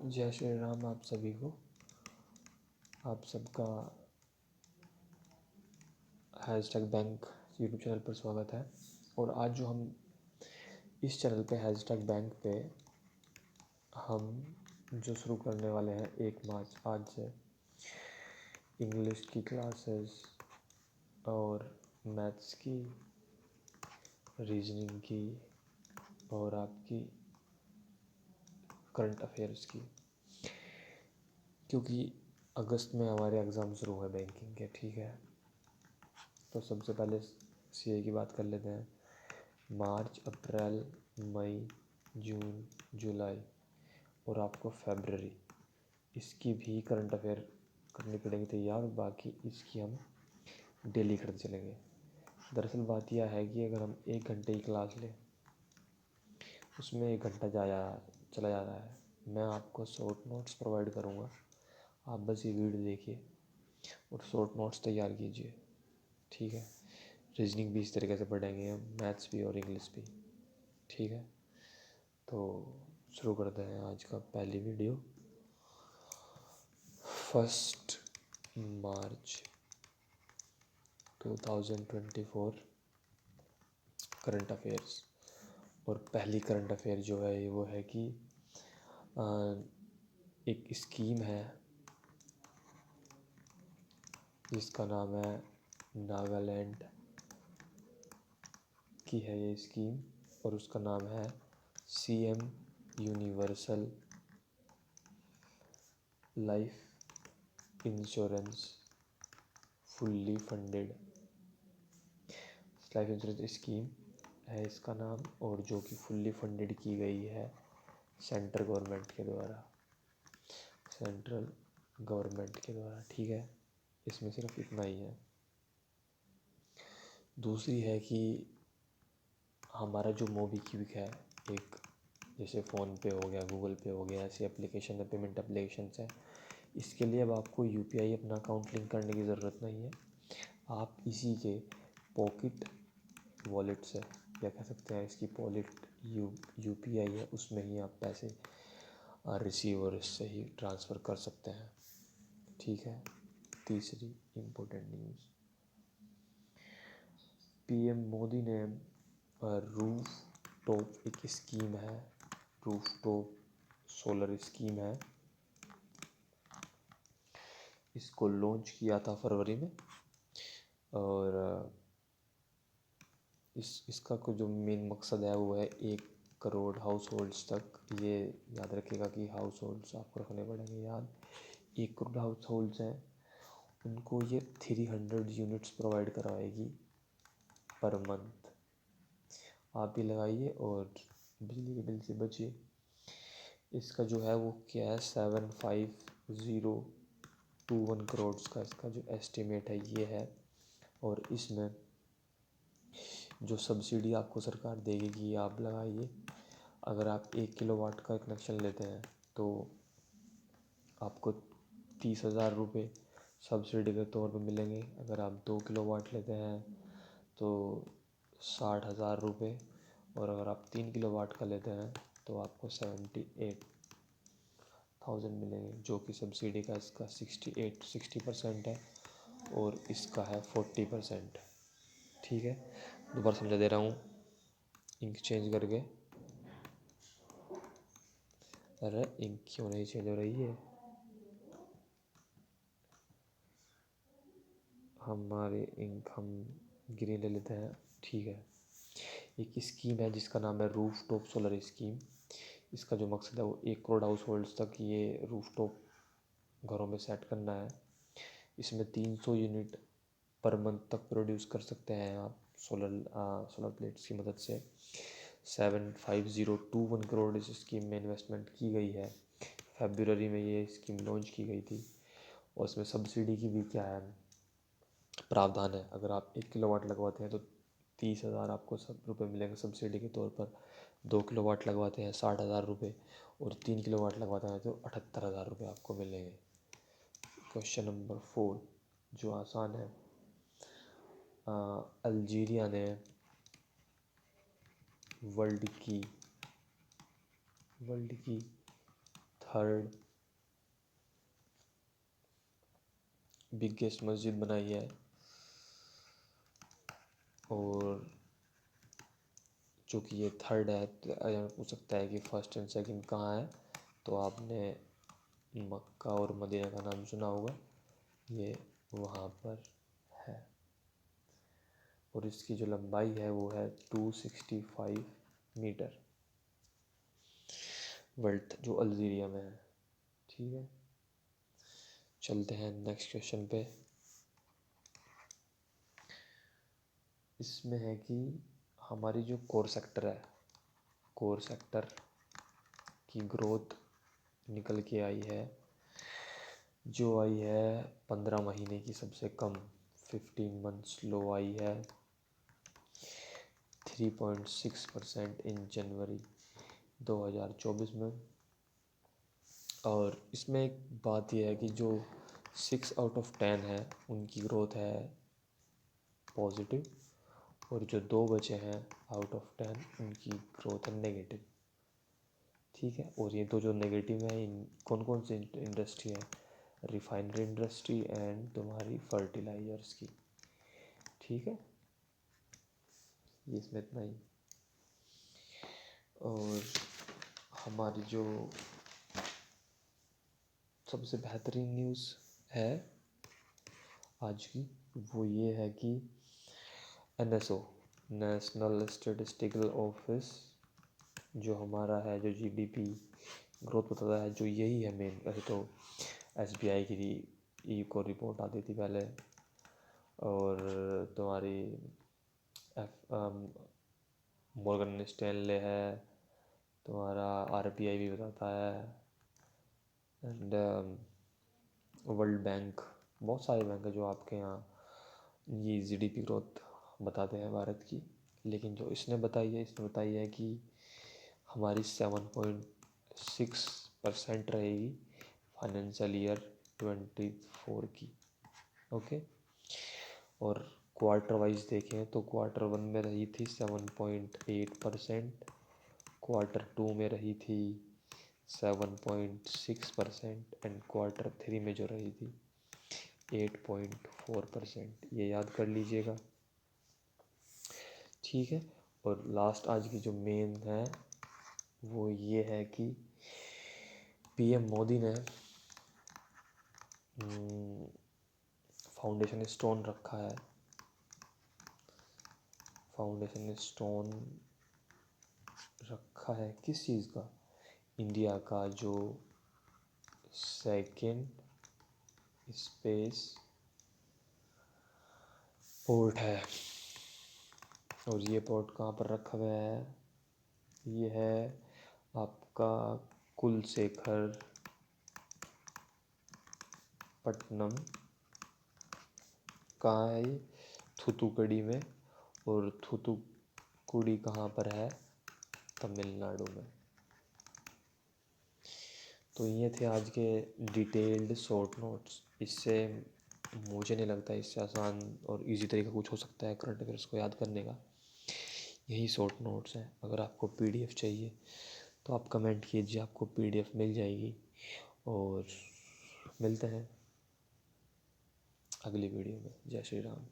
जय श्री राम आप सभी को। आप सबका हैशटैग बैंक यूट्यूब चैनल पर स्वागत है। और आज जो हम इस चैनल पे हैशटैग बैंक पे हम जो शुरू करने वाले हैं 1 मार्च आज से इंग्लिश की क्लासेस और मैथ्स की, रीजनिंग की और आपकी करंट अफेयर्स की, क्योंकि अगस्त में हमारे एग्ज़ाम शुरू है बैंकिंग के। ठीक है, तो सबसे पहले सीए की बात कर लेते हैं। मार्च, अप्रैल, मई, जून, जुलाई और आपको फरवरी, इसकी भी करंट अफेयर करनी पड़ेगी तैयार। बाकी इसकी हम डेली करते चलेंगे। दरअसल बात यह है कि अगर हम 1 घंटे की क्लास लें, उसमें 1 घंटा चला जा रहा है। मैं आपको शॉर्ट नोट्स प्रोवाइड करूँगा, आप बस ये वीडियो देखिए और शॉर्ट नोट्स तैयार कीजिए। ठीक है, रीजनिंग भी इस तरीके से पढ़ेंगे हम, मैथ्स भी और इंग्लिश भी। ठीक है, तो शुरू करते हैं आज का पहली वीडियो। 1 मार्च 2024 करंट अफेयर्स। और पहली करंट अफेयर जो है वो है कि एक स्कीम है जिसका नाम है नागालैंड की है ये स्कीम, और उसका नाम है CM universal life insurance fully funded life insurance scheme है इसका नाम, और जो कि फुल्ली फंडेड की गई है सेंट्रल गवर्नमेंट के द्वारा, सेंट्रल गवर्नमेंट के द्वारा। ठीक है, इसमें सिर्फ इतना ही है। दूसरी है कि हमारा जो मोबीक्विक है, एक जैसे फ़ोन पे हो गया, गूगल पे हो गया, ऐसी एप्लीकेशन है, पेमेंट एप्लीकेशंस है, इसके लिए अब आपको यूपीआई अपना अकाउंट लिंक करने की ज़रूरत नहीं है। आप इसी के पॉकेट वॉलेट से, या कह सकते हैं इसकी पॉकेट यूपीआई है, उसमें ही आप पैसे रिसीव और इससे ही ट्रांसफ़र कर सकते हैं। ठीक है, तीसरी इम्पोर्टेंट न्यूज़, पीएम मोदी ने रूफ टॉप एक स्कीम है, रूफ टॉप सोलर स्कीम है, इसको लॉन्च किया था फरवरी में। और इसका जो मेन मकसद है वो है 1 करोड़ हाउस होल्ड्स तक। ये याद रखिएगा कि हाउस होल्ड्स आपको रखने पड़ेंगे याद। 1 करोड़ हाउस होल्ड्स हैं, उनको ये 300 यूनिट्स प्रोवाइड करवाएगी पर मंथ। आप भी लगाइए और बिजली के बिल से बचिए। इसका जो है वो क्या है, 75021 करोड़ का इसका जो एस्टिमेट है ये है। और इसमें जो सब्सिडी आपको सरकार देगी कि आप लगाइए, अगर आप 1 किलोवाट का कनेक्शन लेते हैं तो आपको 30,000 रुपये सब्सिडी के तौर पर मिलेंगे। अगर आप 2 किलोवाट लेते हैं तो 60,000 रुपये, और अगर आप 3 किलोवाट का लेते हैं तो आपको 78,000 मिलेंगे, जो कि सब्सिडी का इसका 60% है और इसका है 40%। ठीक है, दोबारा समझा दे रहा हूँ इंक चेंज करके। अरे इंक क्यों नहीं चेंज हो रही है? हमारी इंक हम ग्रीन ले लेते हैं। ठीक है, एक स्कीम है जिसका नाम है रूफ टॉप सोलर स्कीम। इसका जो मकसद है वो 1 करोड़ हाउस होल्ड्स तक ये रूफ टॉप घरों में सेट करना है। इसमें 300 यूनिट पर मंथ तक प्रोड्यूस कर सकते हैं आप सोलर प्लेट्स की मदद से। 75021 करोड़ इस स्कीम में इन्वेस्टमेंट की गई है। फरवरी में ये स्कीम लॉन्च की गई थी, और इसमें सब्सिडी की भी क्या है प्रावधान है। अगर आप 1 किलोवाट लगवाते हैं तो 30,000 आपको सब रुपये मिलेंगे सब्सिडी के तौर पर। 2 किलोवाट लगवाते हैं 60,000 रुपये, और 3 किलोवाट लगवाते हैं तो 78,000 रुपये आपको मिलेंगे। क्वेश्चन नंबर 4 जो आसान है, अल्जीरिया ने वर्ल्ड की थर्ड बिगेस्ट मस्जिद बनाई है। और चूँकि ये थर्ड है तो पूछ सकता है कि फर्स्ट एंड सेकंड कहाँ है, तो आपने मक्का और मदीना का नाम सुना होगा, ये वहाँ पर है। और इसकी जो लंबाई है वो है 265 मीटर, वर्ल्ड जो अल्जीरिया में है। ठीक है, चलते हैं नेक्स्ट क्वेश्चन पे। इसमें है कि हमारी जो कोर सेक्टर है, कोर सेक्टर की ग्रोथ निकल के आई है, जो आई है 15 महीने की सबसे कम, 15 मंथ्स लो आई है 3.6% इन जनवरी 2024 में। और इसमें एक बात यह है कि जो 6 आउट ऑफ 10 है उनकी ग्रोथ है पॉजिटिव, और जो 2 बचे हैं आउट ऑफ 10 उनकी ग्रोथ है नेगेटिव। ठीक है, और ये दो जो नेगेटिव है इन कौन कौन सी इंडस्ट्री है, रिफाइनरी इंडस्ट्री एंड तुम्हारी फर्टिलाइजर्स की। ठीक है, ये इसमें इतना ही। और हमारी जो सबसे बेहतरीन न्यूज़ है आज की वो ये है कि NSO नेशनल स्टैटिस्टिकल ऑफिस जो हमारा है, जो GDP ग्रोथ बताता है, जो यही है मेन। वैसे तो SBI की को रिपोर्ट आती थी पहले, और तुम्हारी मॉर्गन स्टैनले है, तुम्हारा RBI भी बताता है, एंड वर्ल्ड बैंक, बहुत सारे बैंक है जो आपके यहाँ ये GDP ग्रोथ बताते हैं भारत की। लेकिन जो इसने बताई है कि हमारी 7.6% रहेगी फाइनेंशियल ईयर 24 की। ओके, और क्वार्टर वाइज देखें तो क्वार्टर 1 में रही थी 7.8%, क्वार्टर 2 में रही थी 7.6%, एंड क्वार्टर 3 में जो रही थी 8.4%। ये याद कर लीजिएगा। ठीक है, और लास्ट आज की जो मेन है वो ये है कि PM मोदी ने फाउंडेशन स्टोन रखा है। फाउंडेशन स्टोन रखा है किस चीज़ का, इंडिया का जो सेकंड स्पेस पोर्ट है। और ये पोर्ट कहाँ पर रखा गया है, ये है आपका कुलशेखर पट्टनम, कहाँ है ये, थूथुकुडी में। और थूथुकुडी कहाँ पर है, तमिलनाडु में। तो ये थे आज के डिटेल्ड शॉर्ट नोट्स। इससे मुझे नहीं लगता इससे आसान और इजी तरीका कुछ हो सकता है करंट अफेयर्स को याद करने का। यही शॉर्ट नोट्स हैं। अगर आपको PDF चाहिए तो आप कमेंट कीजिए, आपको PDF मिल जाएगी। और मिलते हैं अगली वीडियो में। जय श्री राम।